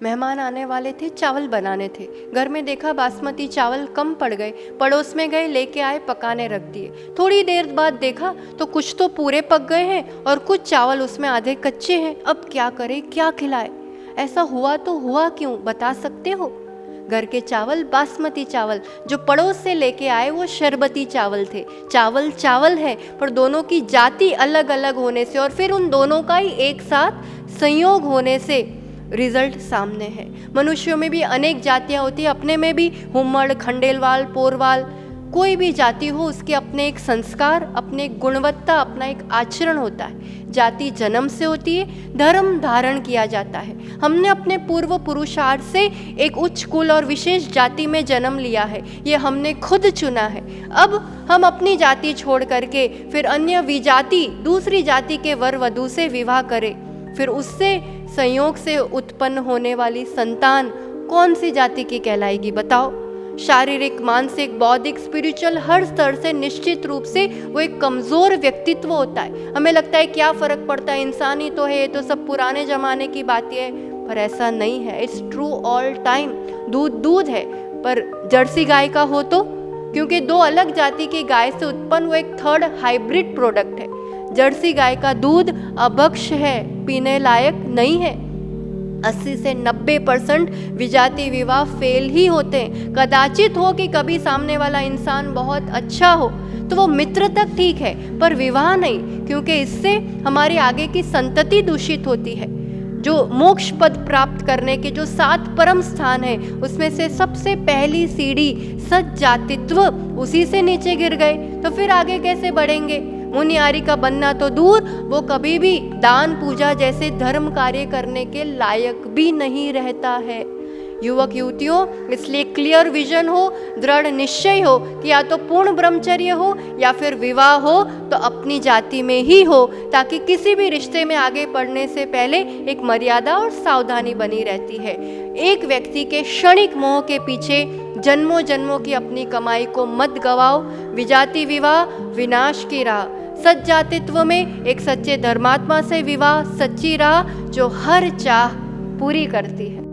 मेहमान आने वाले थे, चावल बनाने थे। घर में देखा बासमती चावल कम पड़ गए, पड़ोस में गए, लेके आए, पकाने रख दिए। थोड़ी देर बाद देखा तो कुछ तो पूरे पक गए हैं और कुछ चावल उसमें आधे कच्चे हैं। अब क्या करें, क्या खिलाए? ऐसा हुआ तो हुआ क्यों, बता सकते हो? घर के चावल बासमती चावल, जो पड़ोस से लेके आए वो शरबती चावल थे। चावल चावल है, पर दोनों की जाति अलग अलग होने से और फिर उन दोनों का ही एक साथ संयोग होने से रिजल्ट सामने है। मनुष्यों में भी अनेक जातियां होती है, अपने में भी हुम्मड़, खंडेलवाल, पोरवाल, कोई भी जाति हो, उसके अपने एक संस्कार, अपने एक गुणवत्ता, अपना एक आचरण होता है। जाति जन्म से होती है, धर्म धारण किया जाता है। हमने अपने पूर्व पुरुषार्थ से एक उच्च कुल और विशेष जाति में जन्म लिया है, ये हमने खुद चुना है। अब हम अपनी जाति छोड़ करके फिर अन्य विजाति, दूसरी जाति के वर वधू से विवाह करें, फिर उससे संयोग से उत्पन्न होने वाली संतान कौन सी जाति की कहलाएगी, बताओ? शारीरिक, मानसिक, बौद्धिक, स्पिरिचुअल हर स्तर से निश्चित रूप से वो एक कमज़ोर व्यक्तित्व होता है। हमें लगता है क्या फ़र्क पड़ता है, इंसान ही तो है, ये तो सब पुराने ज़माने की बातें है, पर ऐसा नहीं है। It's true all time. दूध दूध है, पर जर्सी गाय का हो तो, क्योंकि दो अलग जाति की गाय से उत्पन्न वो एक थर्ड हाइब्रिड प्रोडक्ट है। जर्सी गाय का दूध अभक्ष है, पीने लायक नहीं है। 80 से 90% विजाति विवाह फेल ही होते हैं। कदाचित हो कि कभी सामने वाला इंसान बहुत अच्छा हो तो वो मित्र तक ठीक है, पर विवाह नहीं, क्योंकि इससे हमारी आगे की संतति दूषित होती है। जो मोक्ष पद प्राप्त करने के जो 7 परम स्थान है, उसमें से सबसे पहली सीढ़ी सज्जातित्व, उसी से नीचे गिर गए तो फिर आगे कैसे बढ़ेंगे? मुनियारी का बनना तो दूर, वो कभी भी दान पूजा जैसे धर्म कार्य करने के लायक भी नहीं रहता है। युवक युवतियों, इसलिए क्लियर विजन हो, दृढ़ निश्चय हो कि या तो पूर्ण ब्रह्मचर्य हो या फिर विवाह हो तो अपनी जाति में ही हो, ताकि किसी भी रिश्ते में आगे बढ़ने से पहले एक मर्यादा और सावधानी बनी रहती है। एक व्यक्ति के क्षणिक मोह के पीछे जन्मों जन्मों की अपनी कमाई को मत गवाओ। विजाति विवाह विनाश की राह, सज्जातित्व में एक सच्चे धर्मात्मा से विवाह सच्ची राह जो हर चाह पूरी करती है।